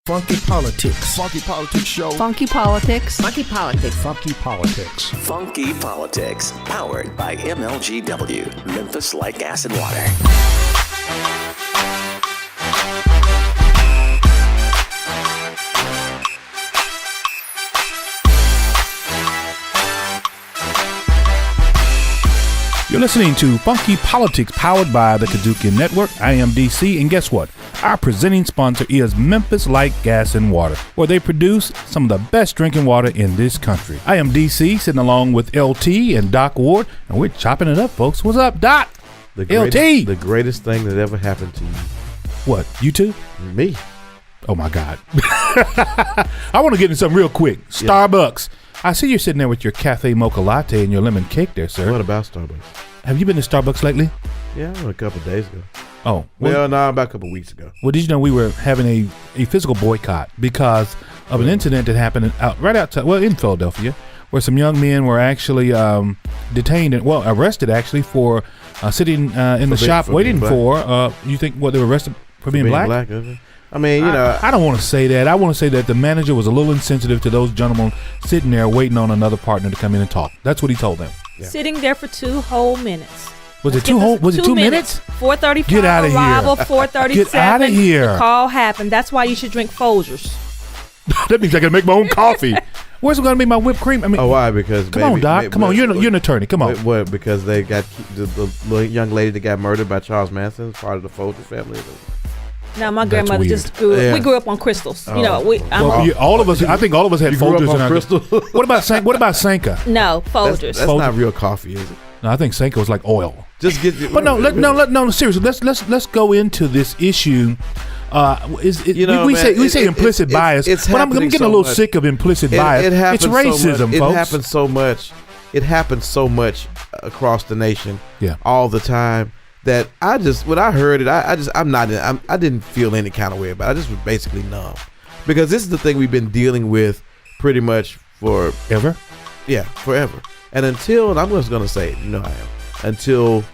Funky Politics. Funky Politics Show. Funky Politics. Funky Politics. Funky Politics. Funky Politics, powered by MLGW, Memphis Light Gas and Water. You're listening to Funky Politics, powered by the KUDZUKIAN Network. I am DC, and guess what? Our presenting sponsor is Memphis Light Gas and Water, where they produce some of the best drinking water in this country. I am DC, sitting along with LT and Doc Ward, and we're chopping it up, folks. What's up, Doc? LT! The greatest thing that ever happened to you. What, you two? Me. Oh, my God. I want to get into something real quick. Starbucks. I see you're sitting there with your cafe mocha latte and your lemon cake there, sir. What about Starbucks? Have you been to Starbucks lately? Yeah, I went a couple of days ago. Oh. Well, no, about a couple of weeks ago. Well, did you know we were having a physical boycott because of an incident that happened right outside, in Philadelphia, where some young men were actually detained and, arrested actually for sitting in the shop waiting for, you think, they were arrested for being black? I mean, I don't want to say that. I want to say that the manager was a little insensitive to those gentlemen sitting there waiting on another partner to come in and talk. That's what he told them. Yeah. Sitting there for 2 whole minutes. Was it 2 minutes? 4:35 Get out of here. Arrival, 4:37. Get out of here. The call happened. That's why you should drink Folgers. That means I got to make my own coffee. Where's it going to be my whipped cream? I mean, why? Because come on, Doc. Come on, you're an attorney. Come on. What? Because they got the young lady that got murdered by Charles Manson, part of the Folgers family. No, my grandmother just grew up. Yeah. We grew up on crystals. Oh. You know, all of us. I think all of us had Folgers in our crystal. What about Sanka? No, Folgers. That's not real coffee, is it? No, I think Sanka was like oil. Just get. But no. Seriously, let's go into this issue. We say implicit bias, but I'm getting a little sick of implicit bias. It's racism, folks. It happens so much. It happens so much across the nation. Yeah. All the time. That when I heard it, I didn't feel any kind of way about it. I just was basically numb, because this is the thing we've been dealing with pretty much forever. Yeah, forever. And until I'm just gonna say, until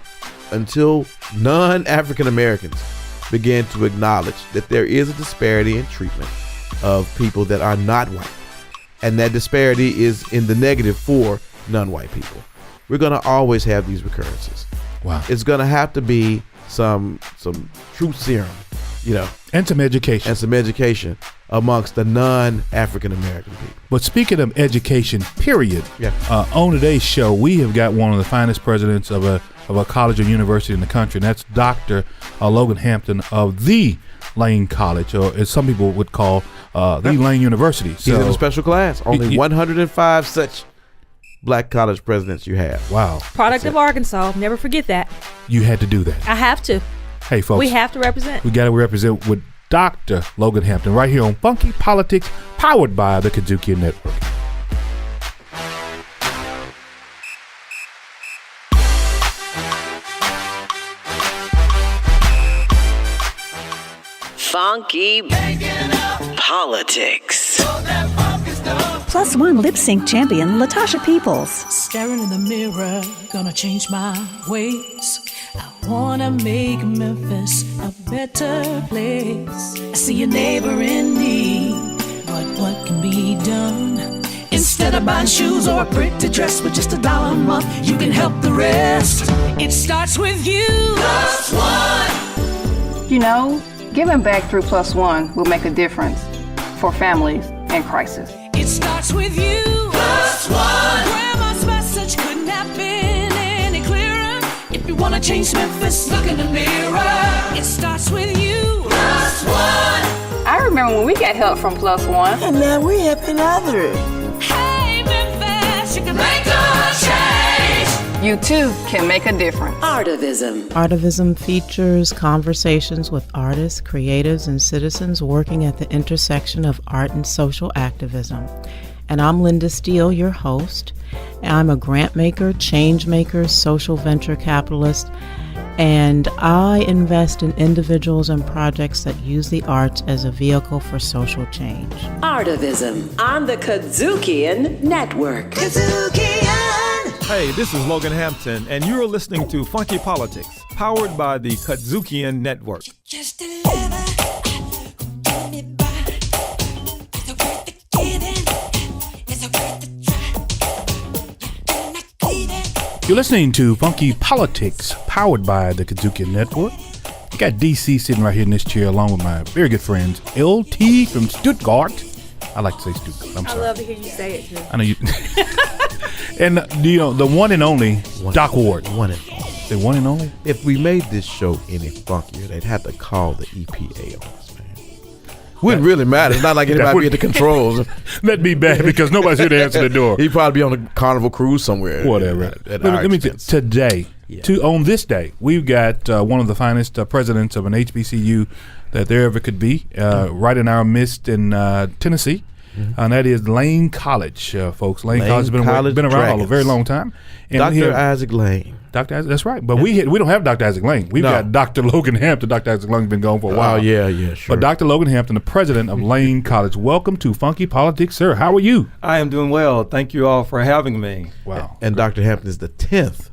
non-African Americans begin to acknowledge that there is a disparity in treatment of people that are not white, and that disparity is in the negative for non-white people, we're gonna always have these recurrences. Wow. It's going to have to be some truth serum, and some education amongst the non-African American people. But speaking of education, period. Yeah. On today's show, we have got one of the finest presidents of a college or university in the country, and that's Dr. Logan Hampton of the Lane College, or as some people would call the Lane University. He's in a special class. Only 105 such black college presidents you have. Wow. Product of Arkansas. Never forget that. You had to do that. I have to. Hey, folks. We have to represent. We got to represent with Dr. Logan Hampton right here on Funky Politics, powered by the KUDZUKIAN Network. Funky Politics. Plus one lip sync champion, Latasha Peoples. Staring in the mirror, gonna change my ways. I wanna make Memphis a better place. I see a neighbor in need, but what can be done? Instead of buying shoes or a pretty dress with just $1 a month, you can help the rest. It starts with you. Plus one. Giving back through Plus One will make a difference for families in crisis. It starts with you. Plus one. Grandma's message couldn't have been any clearer. If you want to change Memphis, look in the mirror. It starts with you. Plus one. I remember when we got help from Plus One. And now we're helping others. Hey, Memphis, you can make a change. You too can make a difference. Artivism. Artivism features conversations with artists, creatives, and citizens working at the intersection of art and social activism. And I'm Linda Steele, your host. I'm a grant maker, change maker, social venture capitalist, and I invest in individuals and projects that use the arts as a vehicle for social change. Artivism on the KUDZUKIAN Network. KUDZUKIAN! Hey, this is Logan Hampton, and you're listening to Funky Politics, powered by the KUDZUKIAN Network. Just deliver, You're listening to Funky Politics, powered by the KUDZUKIAN Network. I got DC sitting right here in this chair along with my very good friends, LT from Stuttgart. I like to say Stuttgart. I'm sorry. I love to hear you say it too. I know you. And the one and only Doc Ward. One and only. The one and only? If we made this show any funkier, they'd have to call the EPA on us, man. Wouldn't really matter. It's not like anybody be at the controls. That'd be bad because nobody's here to answer the door. He'd probably be on a Carnival cruise somewhere. Whatever. Let me today, on this day, we've got one of the finest presidents of an HBCU that there ever could be, right in our midst in Tennessee. And that is Lane College, folks. Lane College has been around a very long time. And Dr. Isaac Lane. Dr. Isaac, that's right. But we don't have Dr. Isaac Lane. We've got Dr. Logan Hampton. Dr. Isaac Lane's been gone for a while. Oh, yeah, sure. But Dr. Logan Hampton, the president of Lane College, welcome to Funky Politics, sir. How are you? I am doing well. Thank you all for having me. Wow. And Dr. Hampton is the 10th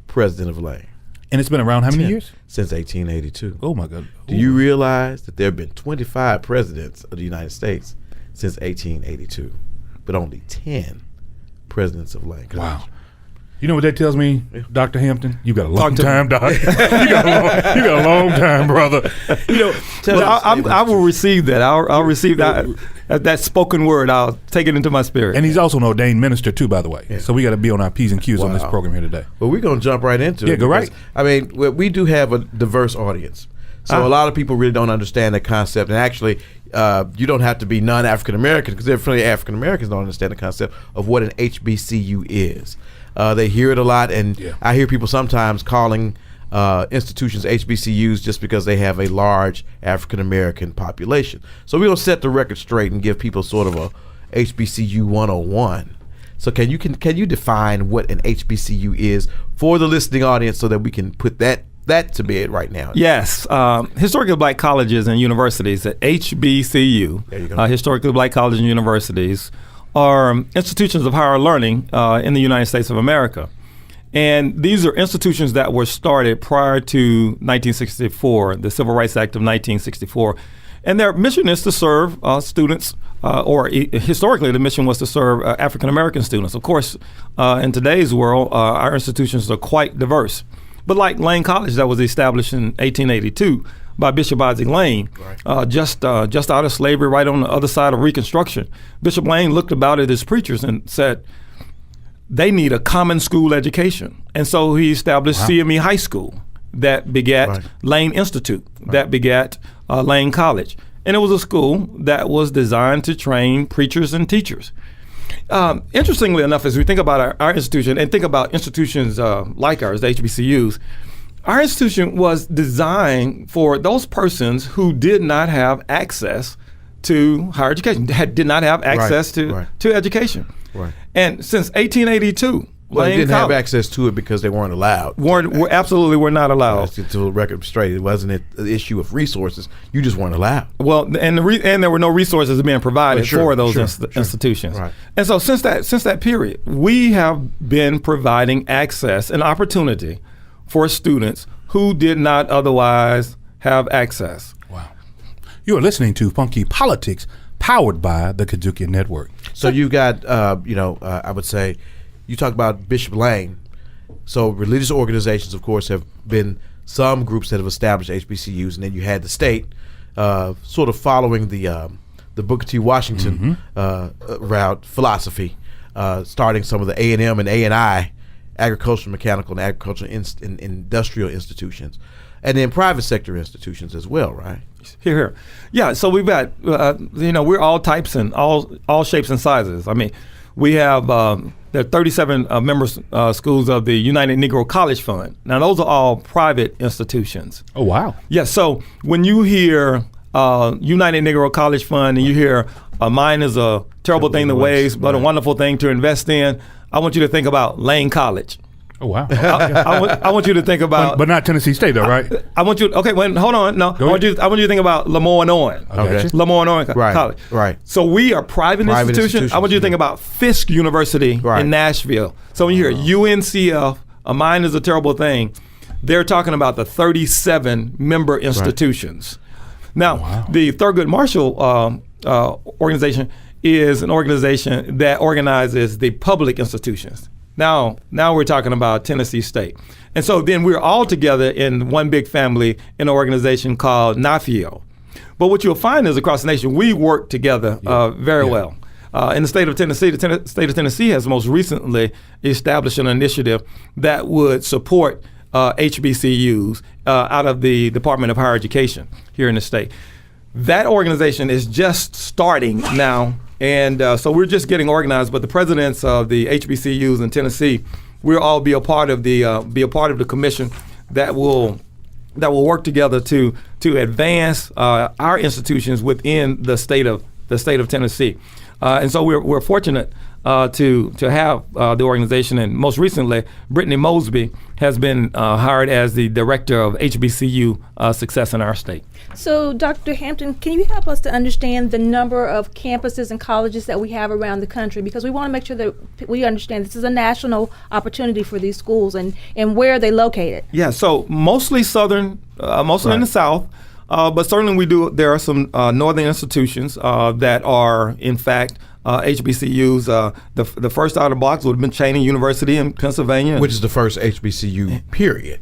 president of Lane. And it's been around how many years? Since 1882. Oh, my God. Do you realize that there have been 25 presidents of the United States since 1882, but only 10 presidents of Lane College? Wow. You know what that tells me, Dr. Hampton? You got a long time, Doc. you got a long time, brother. I will receive that. I'll receive that spoken word. I'll take it into my spirit. And he's also an ordained minister too, by the way. Yeah. So we got to be on our P's and Q's on this program here today. Well, we're going to jump right into it. Yeah, go right. I mean, we do have a diverse audience. So a lot of people really don't understand the concept. And actually, you don't have to be non-African American, because definitely African Americans don't understand the concept of what an HBCU is. They hear it a lot, and I hear people sometimes calling institutions HBCUs just because they have a large African American population. So we're going to set the record straight and give people sort of a HBCU 101. So can you define what an HBCU is for the listening audience so that we can put that to bed right now? Yes. Historically Black colleges and universities, HBCU, there you go. Historically Black colleges and universities, are institutions of higher learning in the United States of America. And these are institutions that were started prior to 1964, the Civil Rights Act of 1964. And their mission is to serve students, historically the mission was to serve African American students. Of course, in today's world, our institutions are quite diverse. But like Lane College, that was established in 1882 by Bishop Isaac Lane, just out of slavery, right on the other side of Reconstruction. Bishop Lane looked about at his preachers and said, they need a common school education. And so he established CME High School that begat Lane Institute, that begat Lane College. And it was a school that was designed to train preachers and teachers. Interestingly enough, as we think about our institution and think about institutions like ours, the HBCUs, our institution was designed for those persons who did not have access to higher education, did not have access to education. Right. And since 1882, well, they didn't have access to it because they weren't allowed. Absolutely were not allowed. To the record straight, it wasn't an issue of resources. You just weren't allowed. Well, and there were no resources being provided for those institutions. Right. And so since that period, we have been providing access and opportunity for students who did not otherwise have access. Wow. You are listening to Funky Politics, powered by the KUDZUKIAN Network. So you got, I would say, you talk about Bishop Lane. So religious organizations, of course, have been some groups that have established HBCUs, and then you had the state sort of following the Booker T. Washington route philosophy, starting some of the A&M and A&I, agricultural, mechanical, and agricultural industrial institutions, and then private sector institutions as well, right? Here. Yeah, so we've got, we're all types and all shapes and sizes. I mean, we have, there are 37 member schools of the United Negro College Fund. Now, those are all private institutions. Oh, wow. Yeah, so when you hear United Negro College Fund and you hear mine is a terrible thing to waste, but a wonderful thing to invest in, I want you to think about Lane College. Oh, wow. I want you to think about... But not Tennessee State, though, right? I want you... Okay, wait, hold on. No, I want you to think about Lemoyne-Owen. Okay. Lemoyne-Owen College. Right. So we are private institutions. I want you to think about Fisk University in Nashville. So when you hear UNCF, mine is a terrible thing, they're talking about the 37 member institutions. Now, the Thurgood Marshall organization is an organization that organizes the public institutions. Now we're talking about Tennessee State. And so then we're all together in one big family in an organization called NAFIO. But what you'll find is across the nation, we work together very well. In the state of Tennessee, the state of Tennessee has most recently established an initiative that would support HBCUs out of the Department of Higher Education here in the state. That organization is just starting now, and so we're just getting organized. But the presidents of the HBCUs in Tennessee, we'll all be a part of the commission that will work together to advance our institutions within the state of Tennessee. And so we're fortunate to have the organization, and most recently, Brittany Mosby has been hired as the director of HBCU success in our state. So, Dr. Hampton, can you help us to understand the number of campuses and colleges that we have around the country? Because we want to make sure that we understand this is a national opportunity for these schools, and where are they located? Yeah, so mostly southern, mostly in the South. But certainly there are some northern institutions that are, in fact, HBCUs. The first out of the box would have been Cheyney University in Pennsylvania. Which is the first HBCU, period.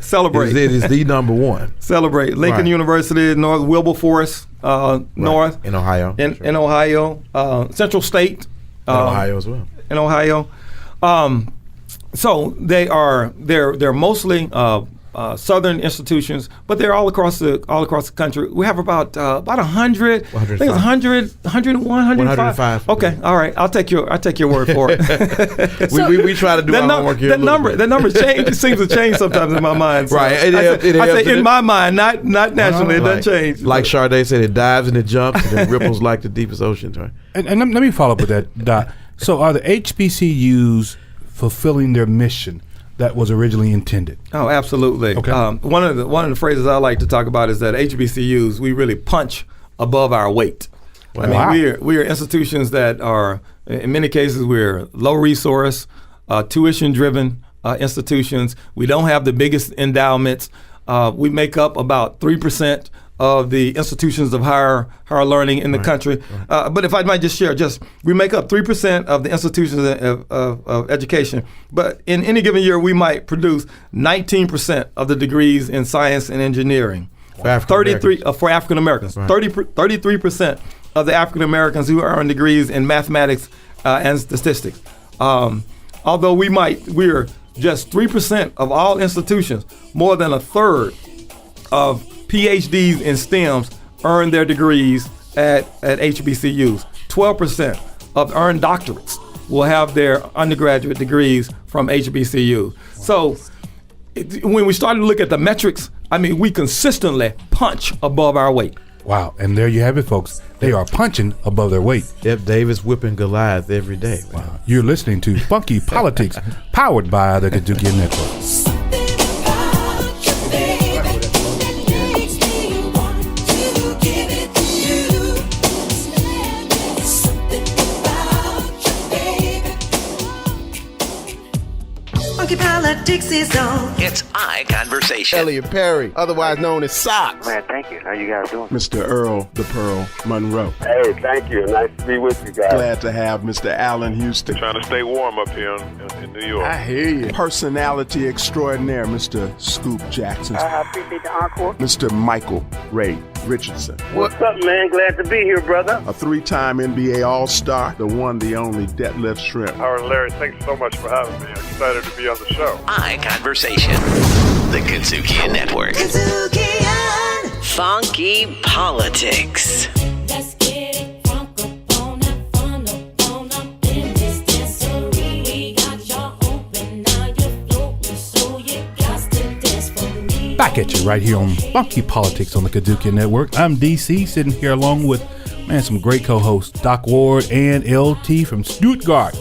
Celebrate. It is the number one. Celebrate. Lincoln University, North Wilberforce, North. In Ohio. In Ohio. Central State. In Ohio as well. In Ohio. So they're mostly southern institutions, but they're all across the country. We have about 100. I think it's 100, 101, 105. Okay, all right. I'll take your word for it. we try to do our homework here. That number seems to change sometimes in my mind. So right. I say in my mind, not nationally. It doesn't change. Like Sade said, it dives and it jumps and it ripples like the deepest oceans. Right. And let me follow up with that, Doc. So are the HBCUs fulfilling their mission that was originally intended? Oh, absolutely. Okay. One of the phrases I like to talk about is that HBCUs, we really punch above our weight. Wow. I mean, we are institutions that are, in many cases, we're low resource, tuition driven institutions. We don't have the biggest endowments. We make up about 3% of the institutions of higher learning in the country. But if I might just share, we make up 3% of the institutions of education. But in any given year, we might produce 19% of the degrees in science and engineering. For African Americans. 33% of the African Americans who earn degrees in mathematics and statistics. Although we're just 3% of all institutions, more than a third of PhDs in STEMs earn their degrees at HBCUs. 12% of earned doctorates will have their undergraduate degrees from HBCU. So when we started to look at the metrics, I mean, we consistently punch above our weight. Wow. And there you have it, folks. They are punching above their weight. Yep, Davis whipping Goliath every day. Wow. You're listening to Funky Politics, powered by the KUDZUKIAN Network. Politics is on. It's iConversation. Elliot Perry, otherwise known as Socks. Man, thank you. How you guys doing? Mr. Earl the Pearl Monroe. Hey, thank you. Nice to be with you guys. Glad to have Mr. Allen Houston. Trying to stay warm up here in New York. I hear you. Personality extraordinaire, Mr. Scoop Jackson. I appreciate the encore. Mr. Michael Ray Richardson. What's up, man? Glad to be here, brother. A 3-time NBA All-Star, the one, the only, Detlef Shrimp. Howard and Larry, thanks so much for having me. I'm excited to be on the show. iConversation, the KUDZUKIAN Network. KUDZUKIAN. Funky Politics. Let's get it funk up on up in this dancery. We got y'all open, now you're floating, so you got to dance for me. Back at you right here on Funky Politics on the KUDZUKIAN Network. I'm DC, sitting here along with, some great co-hosts, Doc Ward and LT from Stuttgart.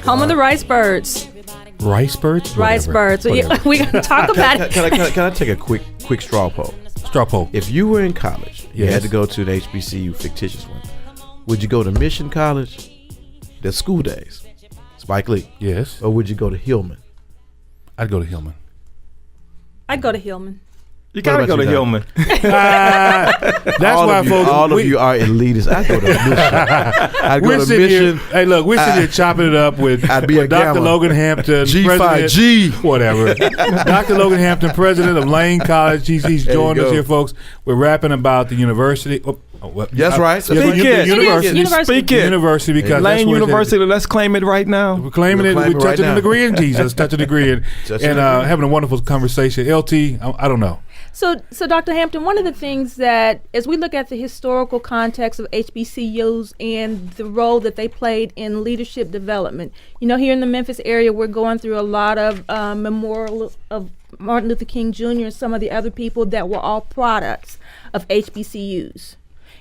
Home of the Rice Birds. Rice Birds? Rice Birds. We're going to talk about it. Can I take a quick straw poll? Straw poll. If you were in college, you had to go to the HBCU, fictitious one, would you go to Mission College, the school days, Spike Lee? Yes. Or would you go to Hillman? I'd go to Hillman. I'd go to Hillman. You gotta go to Hillman. That's why, folks. All of you are elitists. I go to Mission. I go to Mission. Hey, look, we're sitting here chopping it up with Dr. Logan Hampton, G5G, whatever. Dr. Logan Hampton, president of Lane College. He's joined us here, folks. We're rapping about the university. That's right. Speak it. University, because Lane University. Let's claim it right now. We're claiming it. We're touching a degree in Jesus, touching a degree and having a wonderful conversation. LT, I don't know. So Dr. Hampton, one of the things that, as we look at the historical context of HBCUs and the role that they played in leadership development, here in the Memphis area, we're going through a lot of memorial of Martin Luther King Jr. and some of the other people that were all products of HBCUs.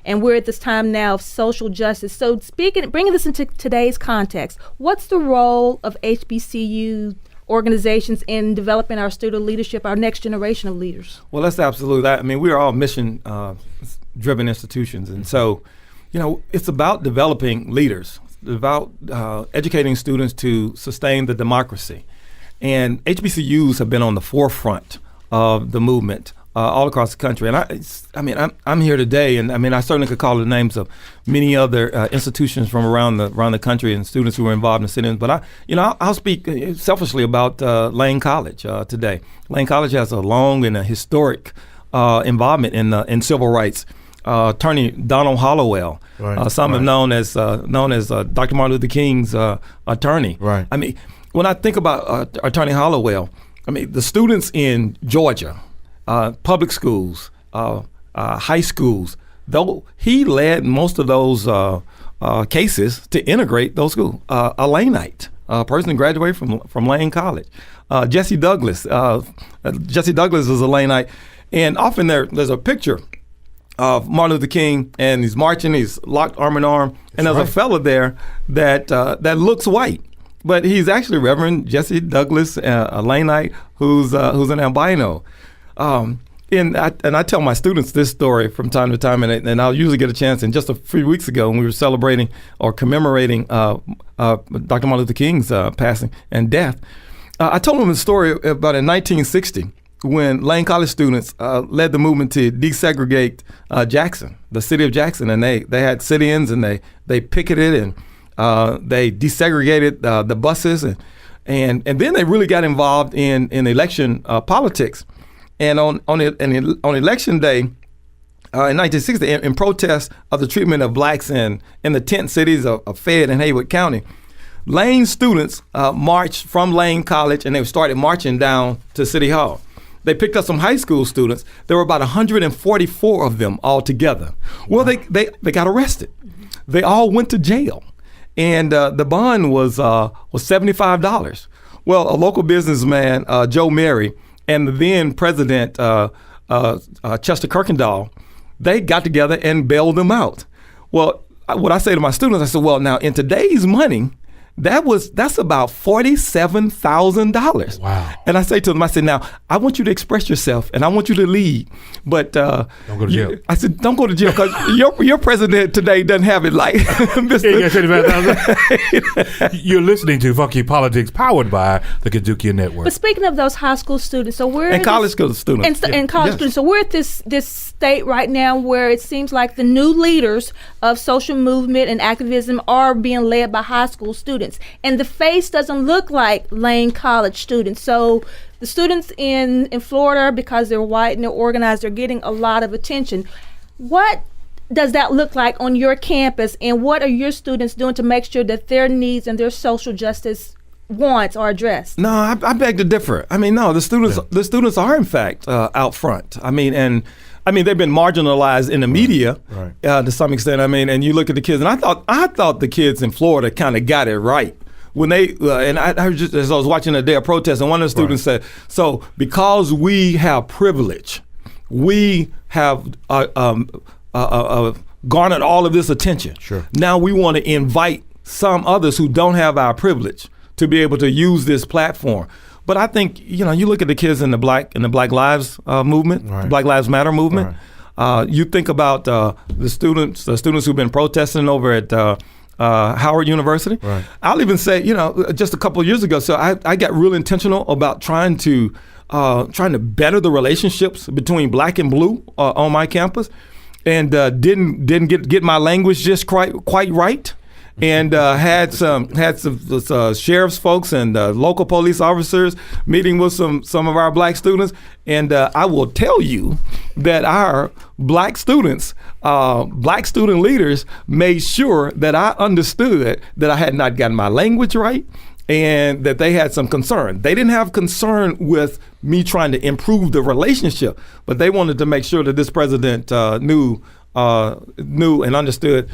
And we're at this time now of social justice. So bringing this into today's context, what's the role of HBCU organizations in developing our student leadership, our next generation of leaders? Well, that's absolutely that. I mean, we are all mission-driven institutions. And so, it's about developing leaders, about educating students to sustain the democracy. And HBCUs have been on the forefront of the movement all across the country. And I'm here today, and I certainly could call the names of many other institutions from around the country and students who were involved in the sit-ins. But I'll speak selfishly about Lane College today. Lane College has a long and a historic involvement in civil rights. Attorney Donald Hollowell, some have known as Dr. Martin Luther King's attorney. Right. I mean, when I think about Attorney Hollowell, the students in Georgia, public schools, high schools, though he led most of those cases to integrate those schools. A Laneite, a person who graduated from Lane College. Jesse Douglas. Jesse Douglas is a Laneite. And often there's a picture of Martin Luther King, and he's marching, he's locked arm in arm, and there's a fella there that looks white. But he's actually Reverend Jesse Douglas, a Laneite who's an albino. And I tell my students this story from time to time, and I'll usually get a chance. And just a few weeks ago, when we were celebrating or commemorating Dr. Martin Luther King's passing and death, I told them a story about in 1960 when Lane College students led the movement to desegregate Jackson, the city of Jackson, and they had sit-ins and they picketed and they desegregated the buses and then they really got involved in election politics. And on election day in 1960, in protest of the treatment of blacks in the tent cities of Fayette and Haywood County, Lane students marched from Lane College and they started marching down to City Hall. They picked up some high school students. There were about 144 of them all together. Well, they got arrested. They all went to jail. And the bond was $75. Well, a local businessman, Joe Mary, and the then president, Chester Kirkendall, they got together and bailed them out. Well, what I say to my students, I said, well, now in today's money, that's about $47,000. Wow. And I say to them, I said, now I want you to express yourself and I want you to lead, but don't go to jail. I said, don't go to jail because your president today doesn't have it like Mr. You're listening to Funky Politics, powered by the KUDZUKIAN Network. But speaking of those high school students, so we're and college school students and college students, so we're at this state right now where it seems like the new leaders of social movement and activism are being led by high school students. And the face doesn't look like Lane College students. So the students in Florida, because they're white and they're organized, they're getting a lot of attention. What does that look like on your campus, and what are your students doing to make sure that their needs and their social justice wants are addressed? No, I beg to differ. No, the students are in fact out front. They've been marginalized in the media to some extent. And you look at the kids, and I thought the kids in Florida kind of got it right when they I just, as I was watching a day of protest, and one of the students said, "So because we have privilege, we have garnered all of this attention. Sure. Now we want to invite some others who don't have our privilege to be able to use this platform." But I think, you look at the kids in the Black Lives movement, the Black Lives Matter movement. You think about the students who've been protesting over at Howard University. Right. I'll even say, just a couple of years ago, so I got real intentional about trying to better the relationships between black and blue on my campus, and didn't get my language just quite right. And had some sheriff's folks and local police officers meeting with some of our black students. And I will tell you that our black students, black student leaders, made sure that I understood that I had not gotten my language right, and that they had some concern. They didn't have concern with me trying to improve the relationship, but they wanted to make sure that this president knew and understood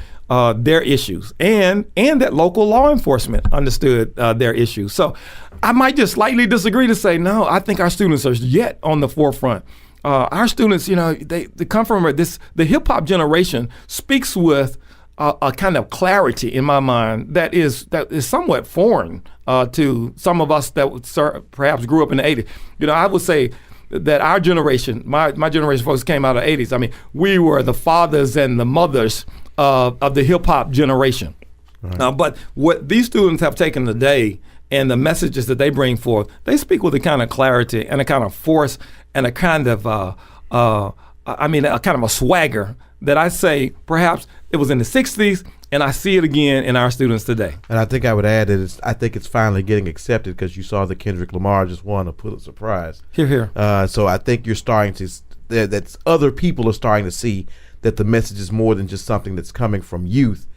their issues, and that local law enforcement understood their issues. So I might just slightly disagree to say, no, I think our students are yet on the forefront. Our students, they come from the hip hop generation speaks with a kind of clarity in my mind that is somewhat foreign to some of us that perhaps grew up in the 80s. I would say that our generation, my generation folks came out of the 80s. I mean, we were the fathers and the mothers of the hip hop generation. Right. But what these students have taken today and the messages that they bring forth, they speak with a kind of clarity and a kind of force and a kind of a kind of a swagger that I say perhaps it was in the 60s, and I see it again in our students today. And I think I would add that I think it's finally getting accepted, because you saw that Kendrick Lamar just won a Pulitzer Prize. Hear. So I think you're starting to, that other people are starting to see that the message is more than just something that's coming from youth.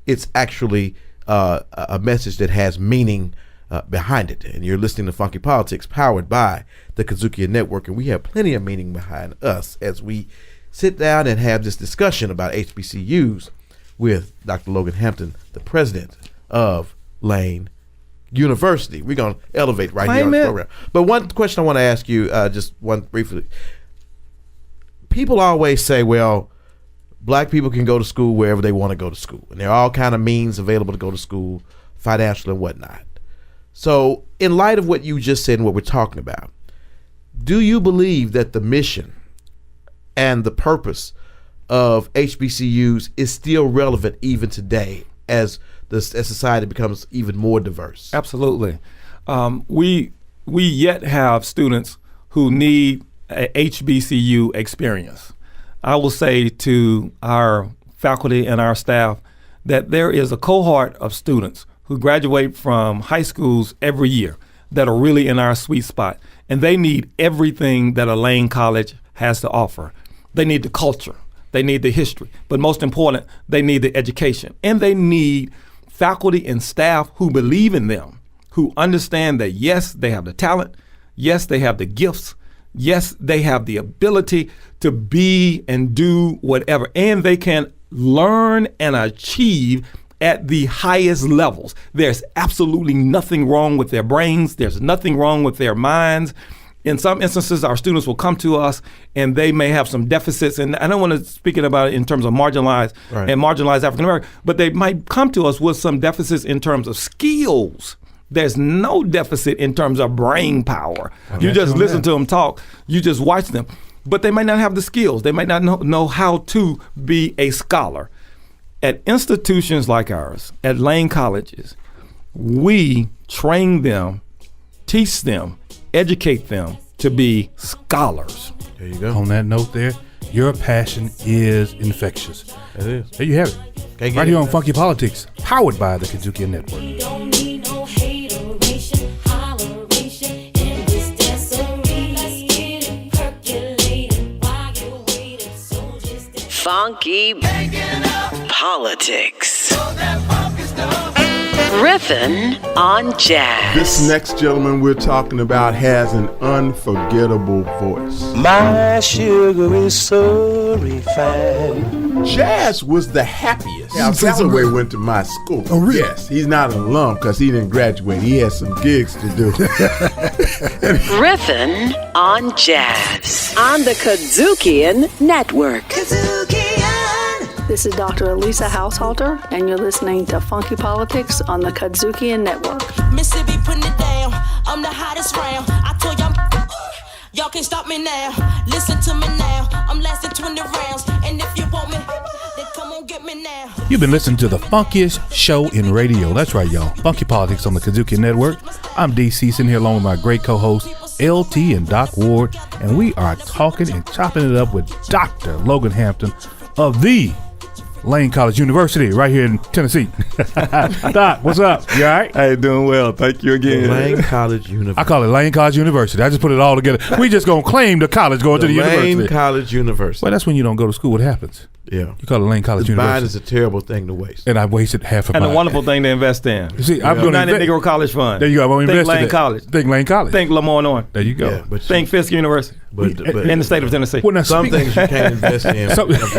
It's actually a message that has meaning behind it. And you're listening to Funky Politics, powered by the KUDZUKIAN Network, and we have plenty of meaning behind us as we sit down and have this discussion about HBCUs with Dr. Logan Hampton, the president of Lane University. We're going to elevate right here on the program. But one question I want to ask you, just one briefly. People always say, well, black people can go to school wherever they want to go to school, and there are all kind of means available to go to school, financial and whatnot. So in light of what you just said and what we're talking about, do you believe that the mission and the purpose of HBCUs is still relevant even today as society becomes even more diverse? Absolutely. We yet have students who need a HBCU experience. I will say to our faculty and our staff that there is a cohort of students who graduate from high schools every year that are really in our sweet spot, and they need everything that a Lane College has to offer. They need the culture, they need the history, but most important, they need the education, and they need faculty and staff who believe in them, who understand that yes, they have the talent, yes, they have the gifts, yes, they have the ability to be and do whatever, and they can learn and achieve at the highest levels. There's absolutely nothing wrong with their brains. There's nothing wrong with their minds. In some instances, our students will come to us and they may have some deficits. And I don't want to speak about it in terms of marginalized and marginalized African American, but they might come to us with some deficits in terms of skills. There's no deficit in terms of brain power. You just listen to them talk. You just watch them. But they might not have the skills. They might not know how to be a scholar. At institutions like ours, at Lane colleges, we train them, teach them, educate them to be scholars. There you go. On that note there, your passion is infectious. It is. There you have it. Right here on Funky Politics, powered by the KUDZUKIAN Network. Don't need no hateration, holleration in this dancery. Let's get it percolating while you're waiting. So just Funky Politics. Riffin' on jazz. This next gentleman we're talking about has an unforgettable voice. My sugar is so refined. Jazz was the happiest. Yeah, Cesaway went to my school. Oh, really? Yes, he's not an alum because he didn't graduate. He has some gigs to do. Riffin' on jazz on the KUDZUKIAN Network. This is Dr. Elisa Haushalter, and you're listening to Funky Politics on the KUDZUKIAN Network. Mississippi putting it down. I'm the hottest round. I told y'all can't stop me now. Listen to me now. I'm lasting 20 rounds. And if you want me, then come on. You've been listening to the funkiest show in radio. That's right, y'all. Funky Politics on the KUDZUKIAN Network. I'm DC, sitting here along with my great co-hosts, LT and Doc Ward, and we are talking and chopping it up with Dr. Logan Hampton of the Lane College University right here in Tennessee. Doc, what's up? You all right? Hey, doing well. Thank you again. Lane College University. I call it Lane College University. I just put it all together. We just going to claim the college going to the university. Lane College University. Well, that's when you don't go to school. What happens? Yeah. You call it Lane College University. Mine is a terrible thing to waste. And I wasted half of mine. And a wonderful thing to invest in. You see, I'm going to United Negro College Fund. There you go. I'm going to invest Think Lane in College. Think Lane College. Think Lemoyne. There you go. Yeah, but Think Fisk University. But in the state of Tennessee. Well, now, some things you can't invest in.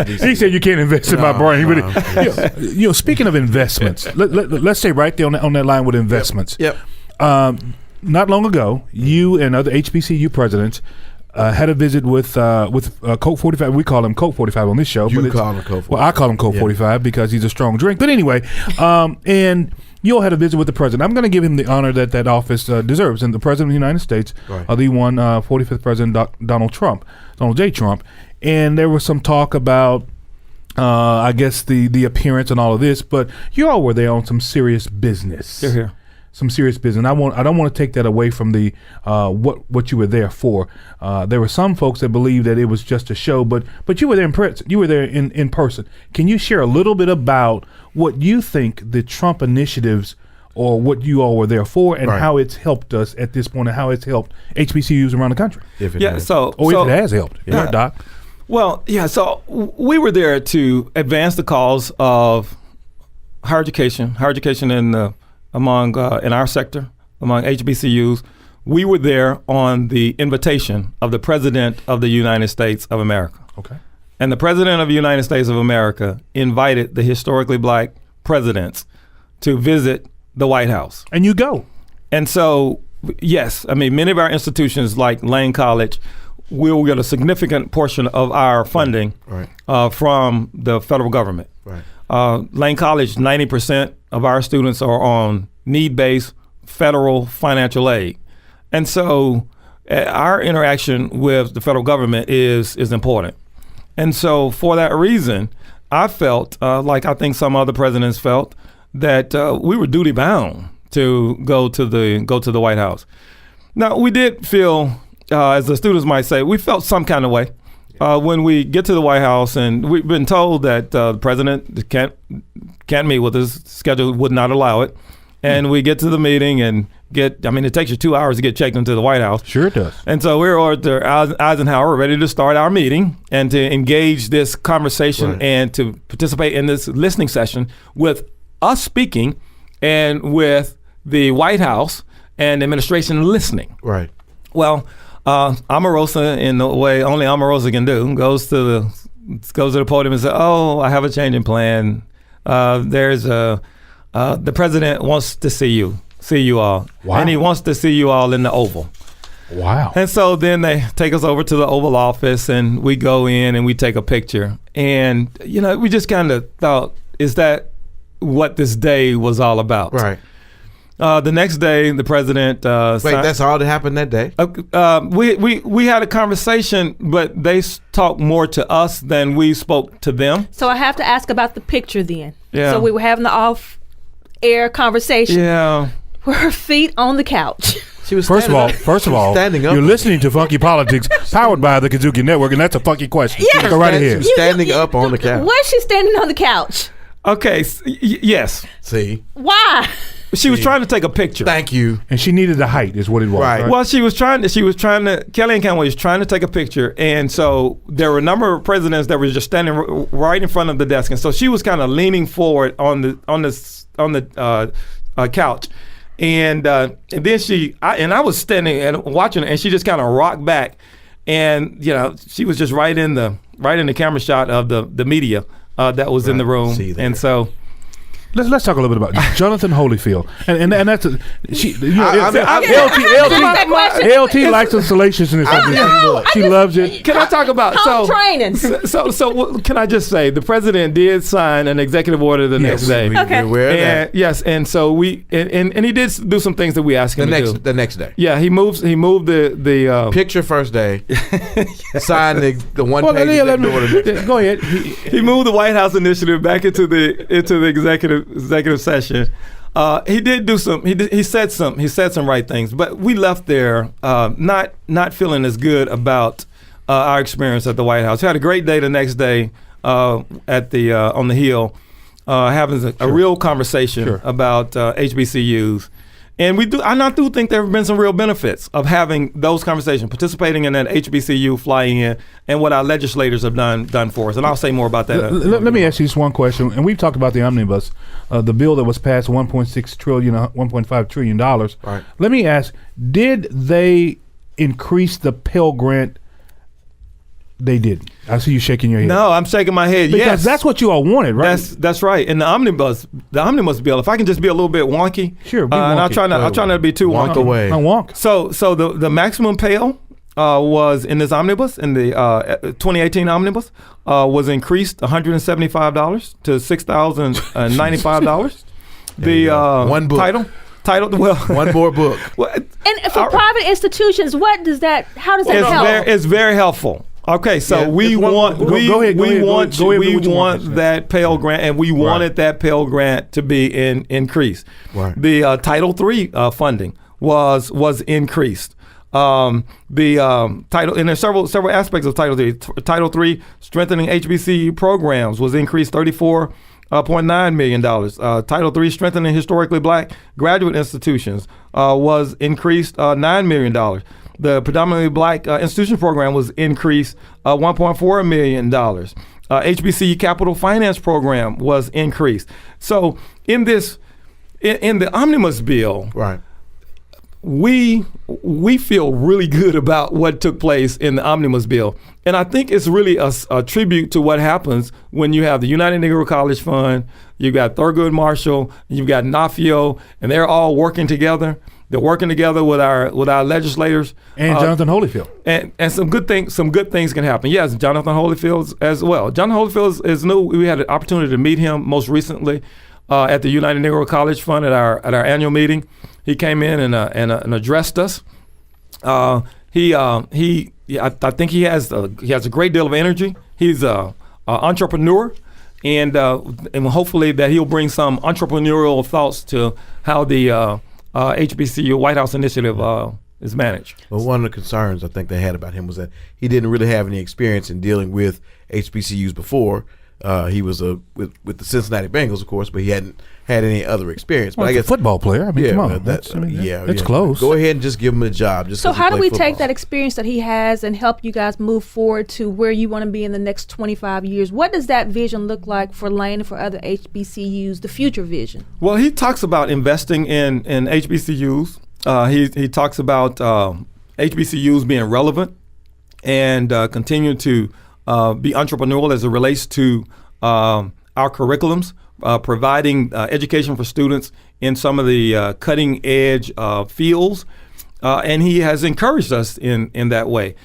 He said you can't invest in my brain. But you know, speaking of investments, let's stay right there on that line with investments. Yep. Not long ago, you and other HBCU presidents had a visit with Coke 45. We call him Coke 45 on this show. You call him Coke 45. Well, I call him Coke 45 because he's a strong drink. But anyway, and you all had a visit with the president. I'm going to give him the honor that office deserves. And the president of the United States, the 45th president, Donald J. Trump. And there was some talk about, I guess, the appearance and all of this. But you all were there on some serious business. Here. Some serious business. I don't want to take that away from the what you were there for. There were some folks that believed that it was just a show, but you were there in person. Can you share a little bit about what you think the Trump initiatives or what you all were there for, and how it's helped us at this point, and how it's helped HBCUs around the country? If it has helped. Yeah, Doc. Well, yeah. So we were there to advance the cause of higher education among in our sector, among HBCUs. We were there on the invitation of the President of the United States of America. Okay. And the President of the United States of America invited the historically black presidents to visit the White House. And you go. And so, yes, I mean, many of our institutions like Lane College will get a significant portion of our funding from the federal government. Right. Lane College, 90% of our students are on need-based federal financial aid. And so our interaction with the federal government is important. And so for that reason, I felt, like I think some other presidents felt, that we were duty bound to go to the White House. Now, we did feel, as the students might say, we felt some kind of way. When we get to the White House, and we've been told that the president can't meet with us, schedule would not allow it. And we get to the meeting and it takes you 2 hours to get checked into the White House. Sure it does. And so we're over Eisenhower, ready to start our meeting and to engage this conversation and to participate in this listening session with us speaking and with the White House and administration listening. Right. Well, Omarosa, in the way only Omarosa can do, goes to the podium and says, "Oh, I have a change in plan. The president wants to see you all, and he wants to see you all in the Oval." Wow. And so then they take us over to the Oval Office, and we go in and we take a picture, and we just kind of thought, is that what this day was all about? Right. The next day, the president. Wait, that's all that happened that day? We had a conversation, but they talked more to us than we spoke to them. So I have to ask about the picture then. Yeah. So we were having the off-air conversation. Yeah. With her feet on the couch. She was First of all, standing up. You're listening to Funky Politics, powered by the KUDZUKIAN Network, and that's a funky question. Yeah. Go right ahead. She was standing up on the couch. Was she standing on the couch? Okay. Yes. See. Why? She was trying to take a picture. Thank you. And she needed the height, is what it was. Right. Well, she was trying to. Kellyanne Conway was trying to take a picture, and so there were a number of presidents that were just standing right in front of the desk, and so she was kind of leaning forward on the couch, and then I was standing and watching her, and she just kind of rocked back, and she was just right in the camera shot of the media that was in the room, and so. Let's talk a little bit about Jonathan Holyfield, and that's LT likes the salaciousness. She loves it. Can I talk about training? So can I just say the president did sign an executive order the next day. Okay. Yes, and so we and he did do some things that we asked him to do. The next day. Yeah, he moved the picture first day. Signed the one page order. Go ahead. He moved the White House initiative back into the executive session. He did do some. He said some right things, but we left there not feeling as good about our experience at the White House. We had a great day the next day at the on the Hill, having a real conversation about HBCUs. And I do think there have been some real benefits of having those conversations, participating in that HBCU fly-in, and what our legislators have done for us. And I'll say more about that. Let me ask you just one question. And we've talked about the omnibus, the bill that was passed, $1.5 trillion. Right. Let me ask: did they increase the Pell Grant? They didn't. I see you shaking your head. No, I'm shaking my head. Because that's what you all wanted, right? That's right. And the omnibus bill. If I can just be a little bit wonky, sure. And I'll try not to be too wonky. Away. Wonk. So the maximum Pell was in this omnibus, in the 2018 omnibus, was increased $175 to $6,095. The one book title. Well, one more book. And for private institutions, how does that help? It's very helpful. Okay, so we want that Pell Grant, and we wanted that Pell Grant to be increased. Right. The Title III funding was increased. The title, and there's several aspects of Title III. Title III strengthening HBCU programs was increased $34.9 million. Title III strengthening historically black graduate institutions was increased $9 million. The predominantly black institution program was increased $1.4 million. HBCU capital finance program was increased. So in the omnibus bill, right, we feel really good about what took place in the omnibus bill. And I think it's really a tribute to what happens when you have the United Negro College Fund, you've got Thurgood Marshall, you've got NAFIO, and they're all working together. They're working together with our legislators and Jonathan Holyfield, and some good things can happen. Yes, Jonathan Holyfield as well. Jonathan Holyfield is new. We had an opportunity to meet him most recently at the United Negro College Fund at our annual meeting. He came in and addressed us. I think he has a great deal of energy. He's an entrepreneur. And hopefully that he'll bring some entrepreneurial thoughts to how the HBCU White House initiative is managed. Well, one of the concerns I think they had about him was that he didn't really have any experience in dealing with HBCUs before. He was with the Cincinnati Bengals, of course, but he hadn't had any other experience. Well, but I guess a football player. I mean, come on. It's close. Go ahead and just give him a job. So how do we take that experience that he has and help you guys move forward to where you want to be in the next 25 years? What does that vision look like for Lane and for other HBCUs, the future vision? Well, he talks about investing in HBCUs. He talks about HBCUs being relevant and continue to be entrepreneurial as it relates to our curriculums, providing education for students in some of the cutting edge fields, and he has encouraged us in that way.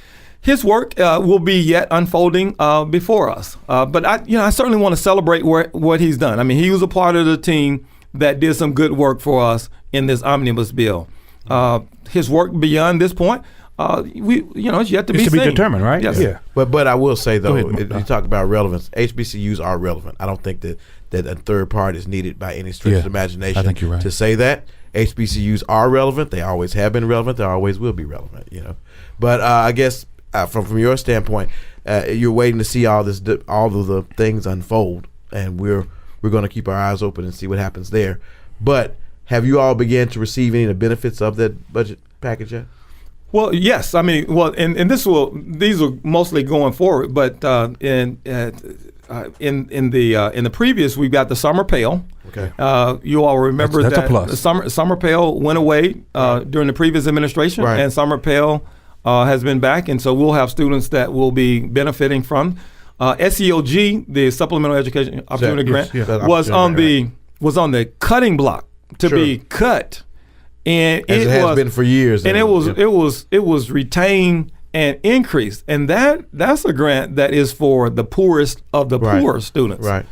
His work will be yet unfolding before us, but I certainly want to celebrate what he's done. I mean, he was a part of the team that did some good work for us in this omnibus bill. His work beyond this point, it's yet to be seen. Be determined, right? Yes. Yeah. But I will say though, you talk about relevance. HBCUs are relevant. I don't think that a third party is needed by any stretch of imagination. I think you're right. To say that HBCUs are relevant. They always have been relevant. They always will be relevant. But I guess from your standpoint, you're waiting to see all of the things unfold, and we're going to keep our eyes open and see what happens there. But have you all began to receive any of the benefits of that budget package yet? Well, yes. I mean, and these are mostly going forward, but in the previous, we've got the summer Pell. Okay. You all remember that's that a plus. The summer Pell went away during the previous administration, right. And summer Pell has been back, and so we'll have students that will be benefiting from SEOG, the Supplemental Education Opportunity Grant, was on the was on the cutting block to be cut, and as it has been for years. And it was retained and increased, and that's a grant that is for the poorest of the poor students. Right.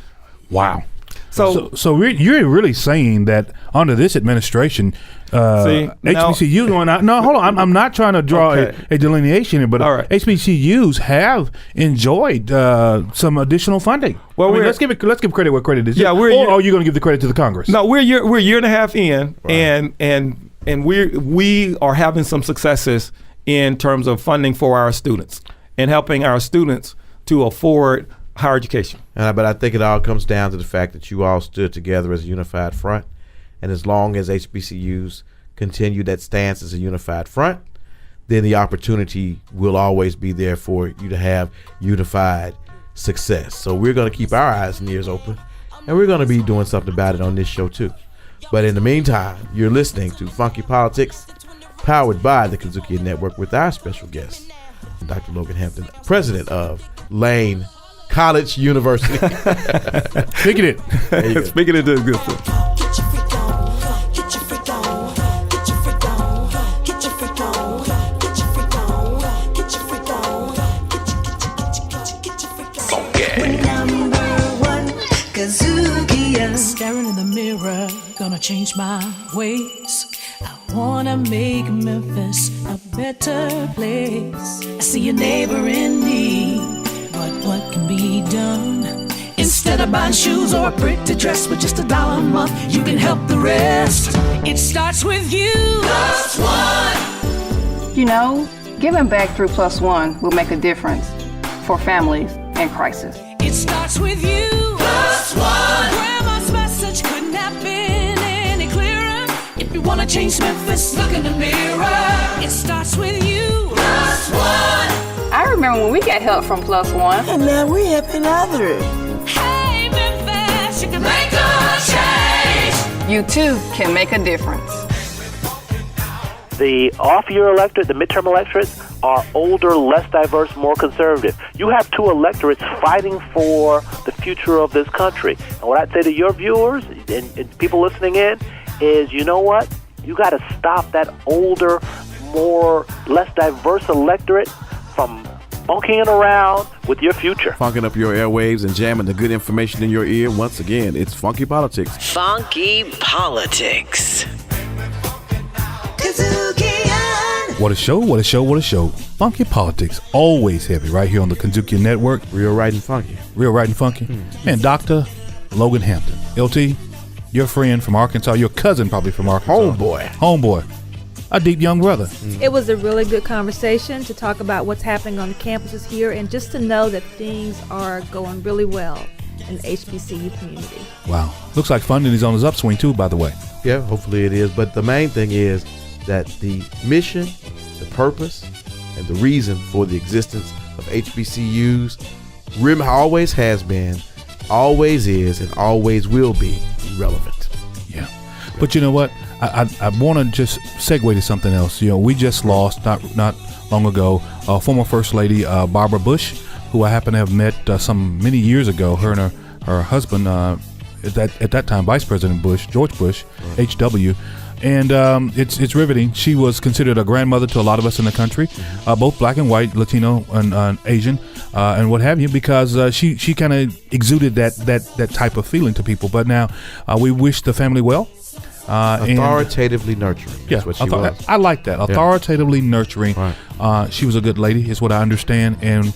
Wow. So you're really saying that under this administration, HBCUs going out. No, hold on. I'm not trying to draw a delineation here, but HBCUs have enjoyed some additional funding. Well, let's give credit where credit is. Yeah, or are you going to give the credit to the Congress? No, we're a year and a half in, and we are having some successes in terms of funding for our students and helping our students to afford higher education. But I think it all comes down to the fact that you all stood together as a unified front. And as long as HBCUs continue that stance as a unified front, then the opportunity will always be there for you to have unified success. So we're going to keep our eyes and ears open, and we're going to be doing something about it on this show too. But in the meantime, you're listening to Funky Politics, powered by the KUDZUKIAN Network, with our special guest, Dr. Logan Hampton, president of Lane College University. Speaking it. Speaking it to the good stuff. Staring in the mirror, gonna change my ways. I wanna make Memphis a better place. I see your neighbor in need, but what can be done? Instead of buying shoes or a pretty dress with just $1 a month, you can help the rest. It starts with you. Plus One. You know, giving back through Plus One will make a difference for families in crisis. It starts with you. Plus One. Grandma's message couldn't have been any clearer. If you wanna change Memphis, look in the mirror. It starts with you. Plus One. I remember when we got help from Plus One. And now we're helping others. Hey, Memphis, you can make a change. You too can make a difference. The off-year electorate, the midterm electorates, are older, less diverse, more conservative. You have two electorates fighting for the future of this country. And what I'd say to your viewers and people listening in is, you know what? You got to stop that older, less diverse electorate from funking around with your future. Funking up your airwaves and jamming the good information in your ear. Once again, it's Funky Politics. Funky Politics. What a show, what a show, what a show. Funky Politics, always heavy right here on the KUDZUKIAN Network. Real right and funky. Real right and funky. And Dr. Logan Hampton. LT, your friend from Arkansas, your cousin probably from Arkansas. Homeboy. A deep young brother. It was a really good conversation to talk about what's happening on the campuses here and just to know that things are going really well in the HBCU community. Wow. Looks like funding is on his upswing too, by the way. Yeah, hopefully it is. But the main thing is that the mission, the purpose, and the reason for the existence of HBCUs always has been, always is, and always will be relevant. Yeah. But you know what? I want to just segue to something else. You know, we just lost not long ago former First Lady Barbara Bush, who I happen to have met many years ago. Her and her husband, at that time Vice President Bush, George Bush, HW. And it's riveting. She was considered a grandmother to a lot of us in the country, both black and white, Latino and Asian, and what have you, because she kind of exuded that type of feeling to people. But now we wish the family well. Authoritatively nurturing. That's what she was. I like that. Authoritatively nurturing. Right. She was a good lady, is what I understand, and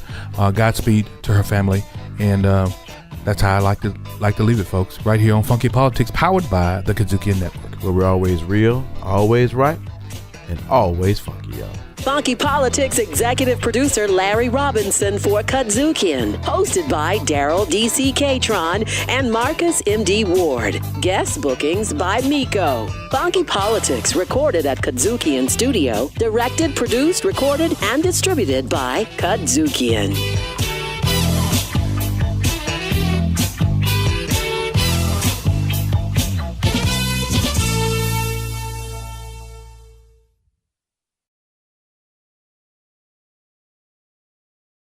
Godspeed to her family. And that's how I like to leave it, folks. Right here on Funky Politics, powered by the KUDZUKIAN Network, where we're always real, always right, and always funky, y'all. Funky Politics executive producer Larry Robinson for KUDZUKIAN. Hosted by Daryl D.C. Catron and Marcus M.D. Ward. Guest bookings by Miko. Funky Politics recorded at KUDZUKIAN Studio. Directed, produced, recorded, and distributed by KUDZUKIAN.